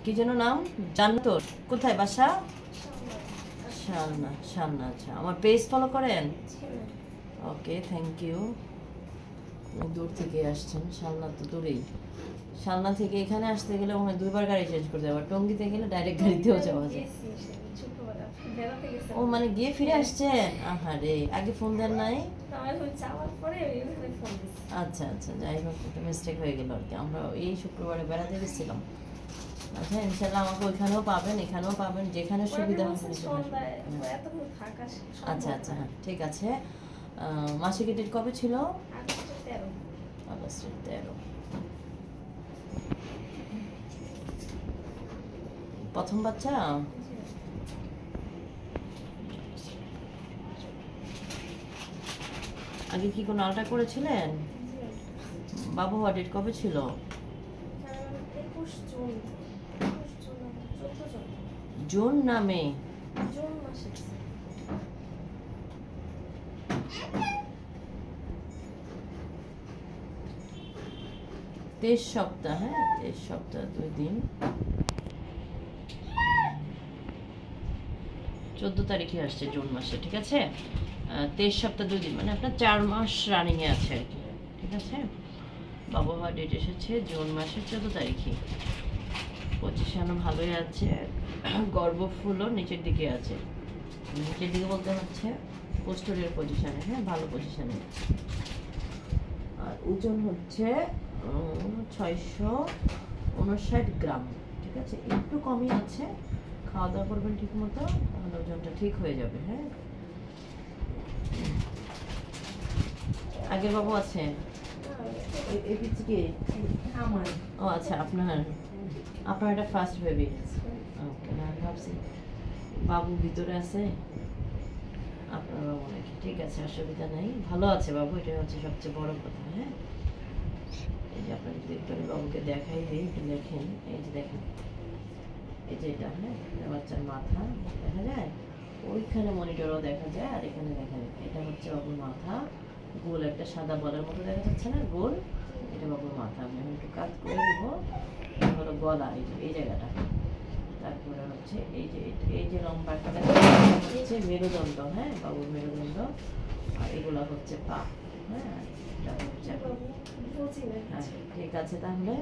কি যেন নাম? জান্নাতুর। কোথায় বাসা? শালনা। শালনা, আচ্ছা। আমার পেজ ফলো করেন? ওকে, থ্যাংক ইউ। দূর থেকে আসছেন, শালনা তো দূরেই। শালনা থেকে এখানে আসতে গেলে মনে হয় 2বার গাড়ি চেঞ্জ করতে হবে। টঙ্গীতে গেলে ডাইরেক্ট গাড়িতেও যাওয়া যায়। ও মানে গিয়ে ফিরে আসছেন? আহারে, আগে ফোন দেন নাই? আচ্ছা আচ্ছা, যাই হোক, একটা মিস্টেক হয়ে গেল আর কি। আমরা এই শুক্রবারে বেড়াতে গেছিলাম। আচ্ছা, ইনশাল্লাহ আমাকে ওইখানেও পাবেন, এখানেও পাবেন, যেখানে সুবিধা হবে। আচ্ছা আচ্ছা, হ্যাঁ ঠিক আছে। মাসিক ডেট কবে ছিল? আগস্টের 13। প্রথম বাচ্চা? আগে কি কোনো আলট্রা করেছিলেন? বাবু হওয়ার ডেট কবে ছিল? জুন না মে? 23 সপ্তাহ। হ্যাঁ, 23 সপ্তাহ 2 দিন। 14 তারিখে আসছে জুন মাসে, ঠিক আছে। 23 সপ্তাহ 2 দিন, মানে আপনার 4 মাস রানিং এ আছে আর কি, ঠিক আছে। বাবু হওয়ার ডেট এসেছে জুন মাসের 14 তারিখে। পজিশনও ভালোই আছে, গর্ভফুলও নিচের দিকে আছে। নিচের দিকে বলতে হচ্ছে পোস্টোরিয়ার পজিশনে, হ্যাঁ ভালো পজিশনে। আর ওজন হচ্ছে 659 গ্রাম, ঠিক আছে। একটু কমই আছে, খাওয়া দাওয়া করবেন ঠিক মতো, তাহলে ওজনটা ঠিক হয়ে যাবে। হ্যাঁ, আগের বাবু আছে? ও আচ্ছা, আপনার এটা ফার্স্ট বেবি? ওকে, না ভাবছি বাবু ভিতরে আছে আপনার বাবু নাকি। ঠিক আছে, অসুবিধা নেই, ভালো আছে বাবু, এটা হচ্ছে সবচেয়ে বড় কথা। হ্যাঁ, এই যে আপনাকে যদি একটু বাবুকে দেখাই দিই, একটু দেখেন, এই যে দেখেন, এই যে এটা, হ্যাঁ বাচ্চার মাথা দেখা যায়, ওইখানে মনিটরও দেখা যায়, আর এখানে দেখেন এটা হচ্ছে বাবুর মাথা, গোল একটা সাদা বলের মতো দেখা যাচ্ছে না, গোল, এটা বাবুর মাথা। আমি একটু কাজ করে দিব। এটা হলো গলা, এই জায়গাটা। তারপরে হচ্ছে এই যে লম্বা একটা হচ্ছে মেরুদণ্ড, হ্যাঁ বাবুর মেরুদণ্ড। আর এগুলো হচ্ছে পা, হ্যাঁ এটা হচ্ছে। ঠিক আছে, তাহলে